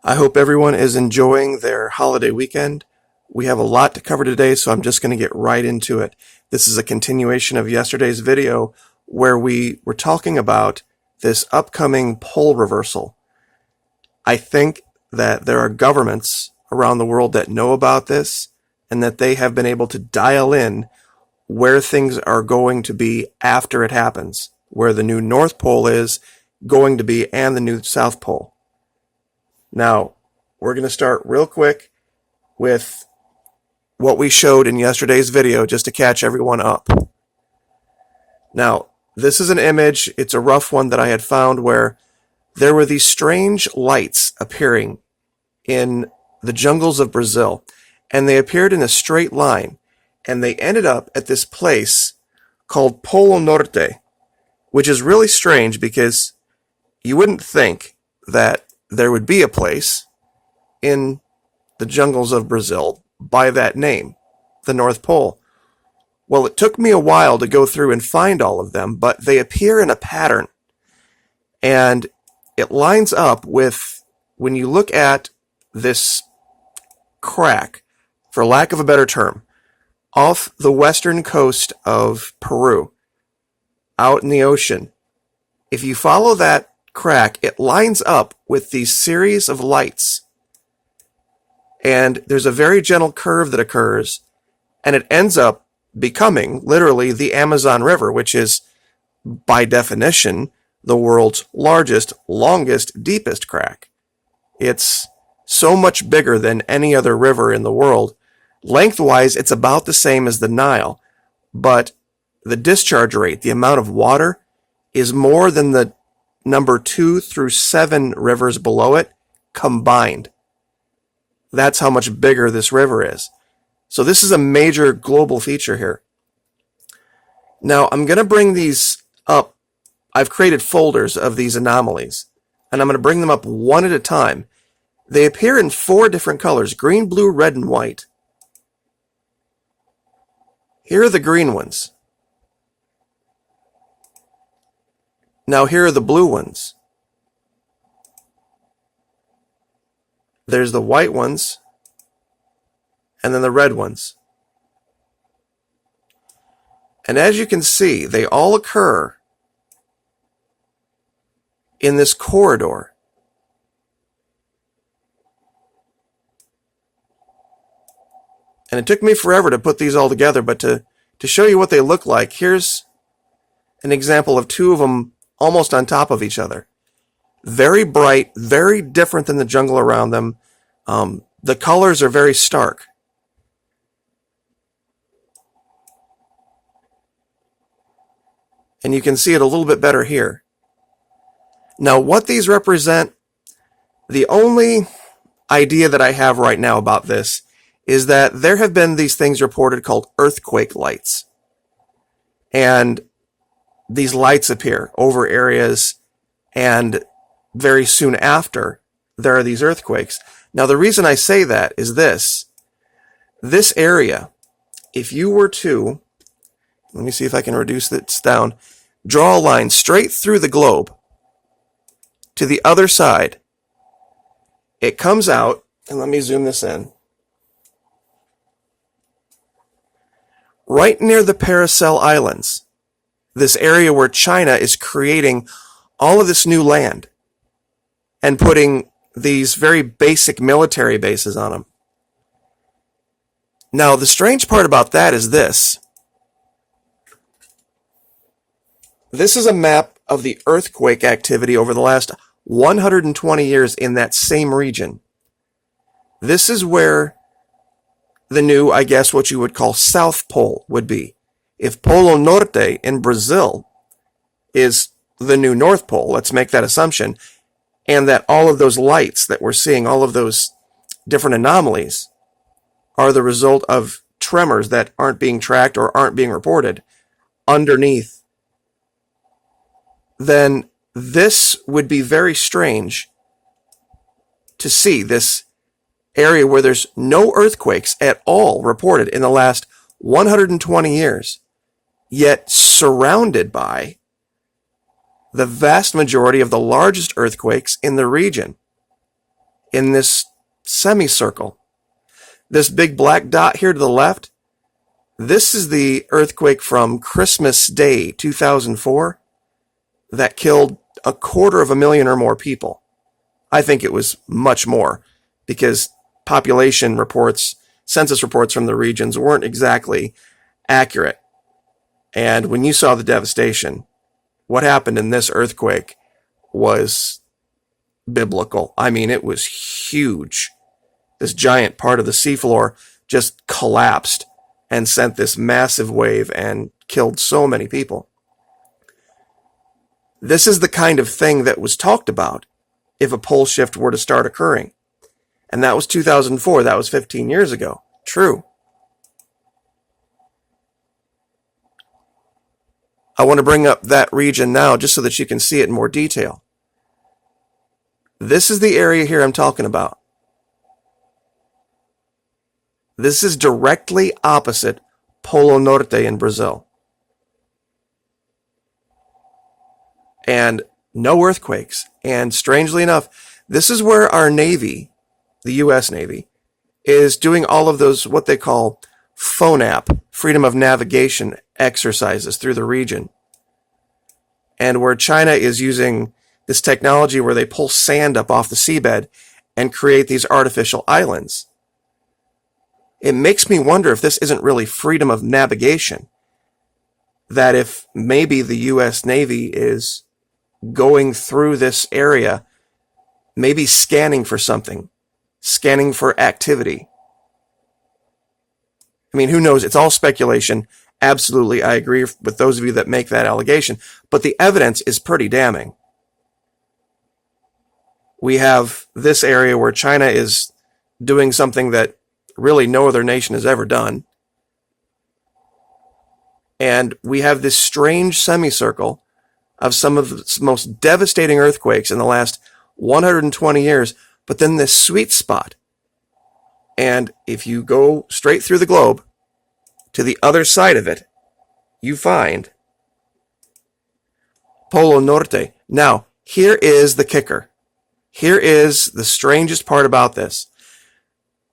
I hope everyone is enjoying their holiday weekend. We have a lot to cover today, so I'm just going to get right into it. This is a continuation of yesterday's video where we were talking about this upcoming pole reversal. I think that there are governments around the world that know about this and that they have been able to dial in where things are going to be after it happens, where the new North Pole is going to be and the new South Pole. Now, we're going to start real quick with what we showed in yesterday's video just to catch everyone up. Now, this is an image, it's a rough one that I had found where there were these strange lights appearing in the jungles of Brazil, and they appeared in a straight line, and they ended up at this place called Polo Norte, which is really strange because you wouldn't think that there would be a place in the jungles of Brazil by that name, the North Pole. Well, it took me a while to go through and find all of them, but they appear in a pattern. And it lines up with, when you look at this crack, for lack of a better term, off the western coast of Peru, out in the ocean, if you follow that crack, it lines up with these series of lights. And there's a very gentle curve that occurs, and it ends up becoming literally the Amazon River, which is, by definition, the world's largest, longest, deepest crack. It's so much bigger than any other river in the world. Lengthwise, it's about the same as the Nile, but the discharge rate, the amount of water, is more than the number 2 through 7 rivers below it combined. That's how much bigger this river is. So this is a major global feature here. Now, I'm going to bring these up. I've created folders of these anomalies, and I'm going to bring them up one at a time. They appear in 4 different colors: green, blue, red, and white. Here are the green ones. Now here are the blue ones. There's the white ones, and then the red ones. And as you can see, they all occur in this corridor. And it took me forever to put these all together, but to show you what they look like, here's an example of 2 of them almost on top of each other. Very bright, very different than the jungle around them. The colors are very stark. And you can see it a little bit better here. Now, what these represent, the only idea that I have right now about this is that there have been these things reported called earthquake lights. And these lights appear over areas, and very soon after, there are these earthquakes. Now, the reason I say that is this area, if you were to, let me see if I can reduce this down, draw a line straight through the globe to the other side, it comes out, and let me zoom this in, right near the Paracel Islands, this area where China is creating all of this new land and putting these very basic military bases on them. Now, the strange part about that is this. This is a map of the earthquake activity over the last 120 years in that same region. This is where the new, I guess what you would call South Pole would be. If Polo Norte in Brazil is the new North Pole, let's make that assumption, and that all of those lights that we're seeing, all of those different anomalies, are the result of tremors that aren't being tracked or aren't being reported underneath, then this would be very strange to see this area where there's no earthquakes at all reported in the last 120 years, yet surrounded by the vast majority of the largest earthquakes in the region. in this semicircle. This big black dot here to the left, this is the earthquake from Christmas Day 2004 that killed 250,000 or more people. I think it was much more because population reports, census reports from the regions weren't exactly accurate. And when you saw the devastation, what happened in this earthquake was biblical. I mean, it was huge. This giant part of the seafloor just collapsed and sent this massive wave and killed so many people. This is the kind of thing that was talked about if a pole shift were to start occurring. And that was 2004. That was 15 years ago. True. I want to bring up that region now just so that you can see it in more detail. This is the area here I'm talking about. This is directly opposite Polo Norte in Brazil. And no earthquakes. And strangely enough, this is where our Navy, the U.S. Navy, is doing all of those, what they call FONAP, freedom of navigation exercises through the region. And where China is using this technology where they pull sand up off the seabed and create these artificial islands. It makes me wonder if this isn't really freedom of navigation. That if maybe the U.S. Navy is going through this area, maybe scanning for something, scanning for activity. I mean, who knows? It's all speculation. Absolutely, I agree with those of you that make that allegation. But the evidence is pretty damning. We have this area where China is doing something that really no other nation has ever done. And we have this strange semicircle of some of the most devastating earthquakes in the last 120 years, but then this sweet spot. And if you go straight through the globe to the other side of it, you find Polo Norte. Now, here is the kicker. Here is the strangest part about this.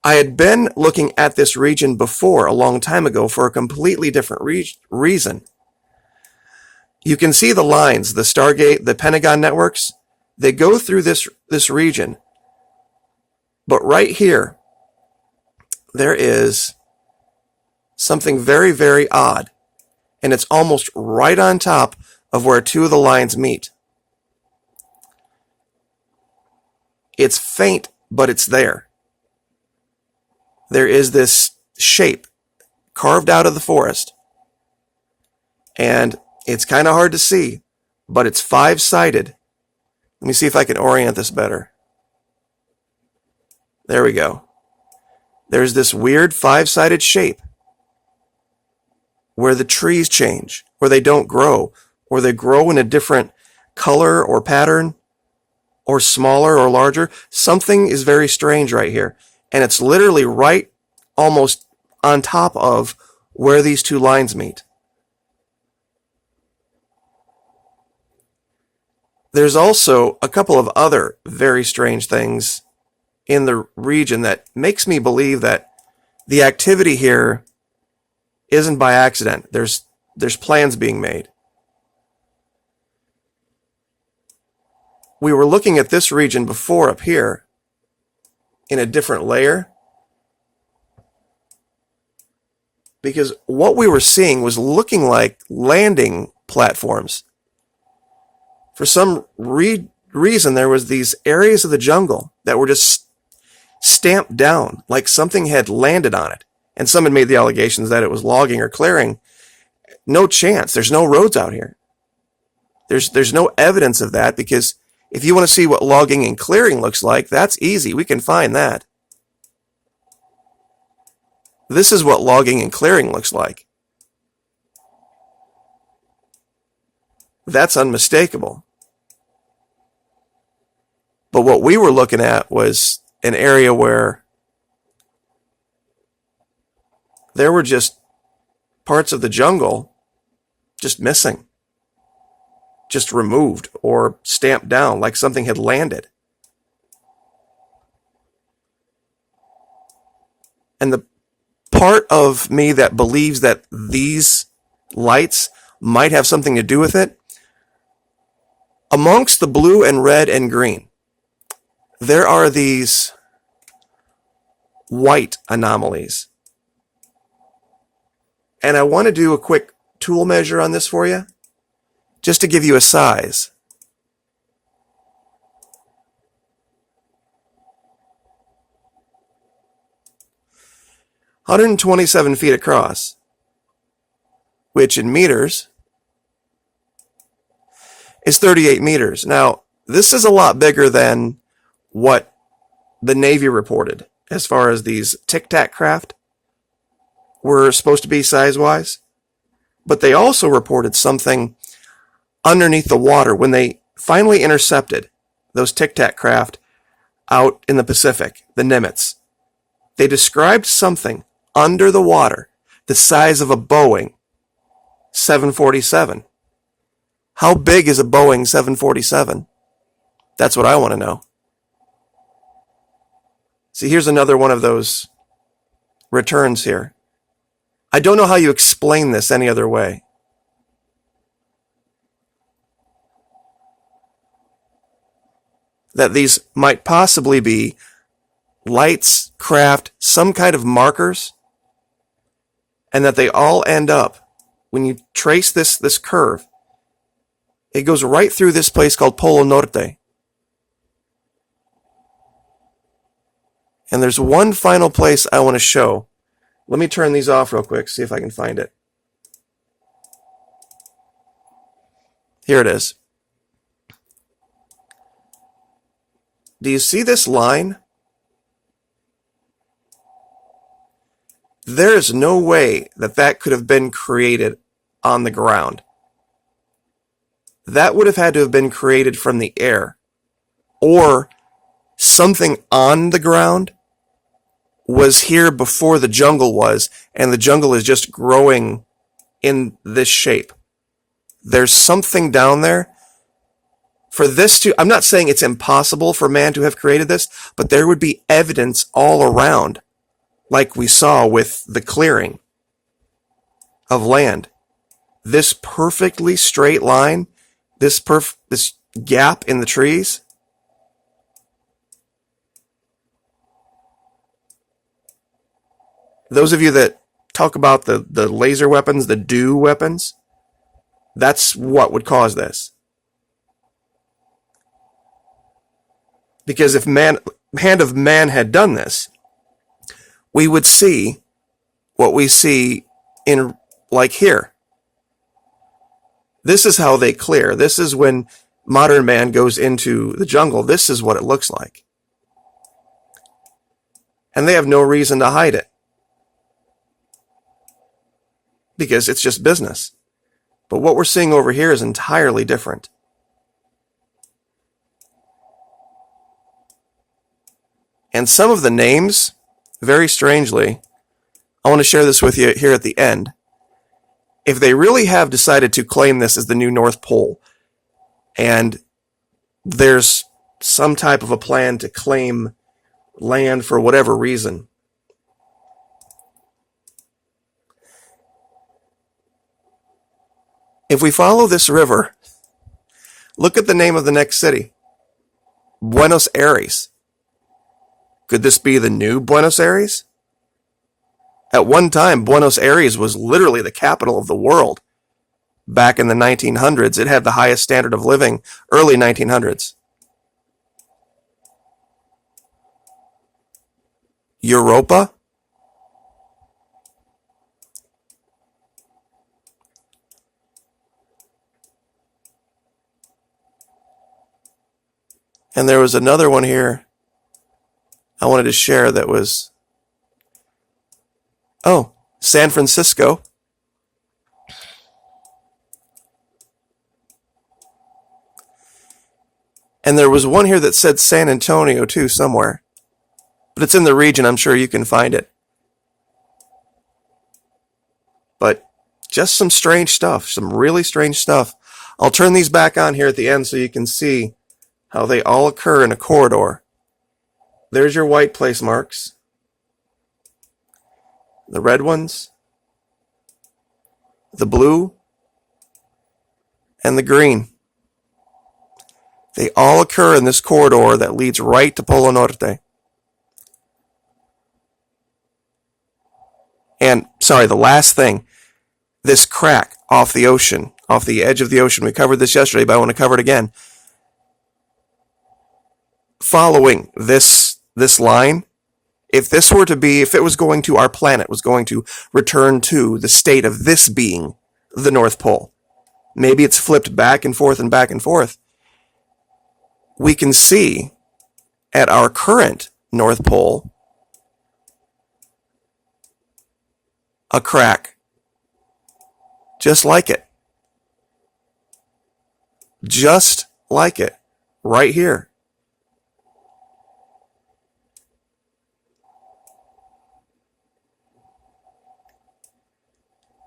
I had been looking at this region before a long time ago for a completely different reason. You can see the lines, the Stargate, the Pentagon networks, they go through this region. But right here, there is something very, very odd. And it's almost right on top of where two of the lines meet. It's faint, but it's there. There is this shape carved out of the forest. And it's kind of hard to see, but it's five-sided. Let me see if I can orient this better. There we go. There's this weird five-sided shape where the trees change, where they don't grow, or they grow in a different color or pattern, or smaller or larger. Something is very strange right here. And it's literally right almost on top of where these two lines meet. There's also a couple of other very strange things in the region that makes me believe that the activity here isn't by accident. There's plans being made. We were looking at this region before up here in a different layer because what we were seeing was looking like landing platforms. For some reason, there was these areas of the jungle that were just stamped down, like something had landed on it. And some had made the allegations that it was logging or clearing. No chance. There's no roads out here. There's no evidence of that because if you want to see what logging and clearing looks like, that's easy. We can find that. This is what logging and clearing looks like. That's unmistakable. But what we were looking at was an area where there were just parts of the jungle just missing, just removed or stamped down like something had landed. And the part of me that believes that these lights might have something to do with it, amongst the blue and red and green, there are these white anomalies. And I want to do a quick tool measure on this for you, just to give you a size. "127 feet across," which in meters is 38 meters. Now, this is a lot bigger than what the Navy reported as far as these Tic Tac craft were supposed to be size-wise. But they also reported something underneath the water when they finally intercepted those Tic Tac craft out in the Pacific, the Nimitz. They described something under the water the size of a Boeing 747. How big is a Boeing 747? That's what I want to know. See, here's another one of those returns here. I don't know how you explain this any other way. That these might possibly be lights, craft, some kind of markers, and that they all end up, when you trace this curve, it goes right through this place called Polo Norte. And there's one final place I want to show. Let me turn these off real quick, see if I can find it. Here it is. Do you see this line? There is no way that that could have been created on the ground. That would have had to have been created from the air, or something on the ground was here before the jungle was, and the jungle is just growing in this shape. There's something down there. For this to, I'm not saying it's impossible for man to have created this, but there would be evidence all around, like we saw with the clearing of land. This perfectly straight line, this gap in the trees, those of you that talk about the laser weapons, the DO weapons, that's what would cause this. Because if hand of man had done this, we would see what we see in, like here. This is how they clear. This is when modern man goes into the jungle. This is what it looks like. And they have no reason to hide it, because it's just business. But what we're seeing over here is entirely different. And some of the names, very strangely, I want to share this with you here at the end. If they really have decided to claim this as the new North Pole, and there's some type of a plan to claim land for whatever reason, if we follow this river, look at the name of the next city. Buenos Aires. Could this be the new Buenos Aires? At one time, Buenos Aires was literally the capital of the world. Back in the 1900s, it had the highest standard of living, early 1900s. Europa? And there was another one here I wanted to share that was, San Francisco. And there was one here that said San Antonio too somewhere. But it's in the region, I'm sure you can find it. But just some strange stuff, some really strange stuff. I'll turn these back on here at the end so you can see how they all occur in a corridor. There's your white place marks. the red ones, the blue, and the green. They all occur in this corridor that leads right to Polo Norte. And, sorry, the last thing, this crack off the ocean, off the edge of the ocean. We covered this yesterday, but I want to cover it again. Following this line, if it was going to our planet, was going to return to the state of this being the North Pole, maybe it's flipped back and forth and back and forth. We can see at our current North Pole a crack, just like it. Just like it, right here.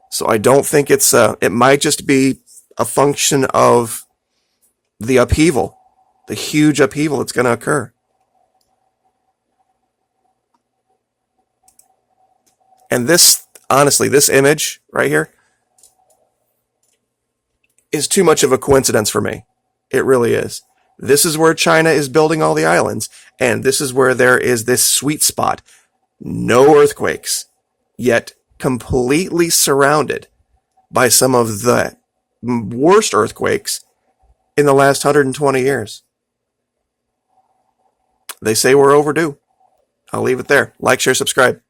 So I don't think it might just be a function of the upheaval, the huge upheaval that's going to occur. And this, honestly, this image right here is too much of a coincidence for me. It really is. This is where China is building all the islands, and this is where there is this sweet spot. No earthquakes, yet completely surrounded by some of the worst earthquakes in the last 120 years. They say we're overdue. I'll leave it there. Like, share, subscribe.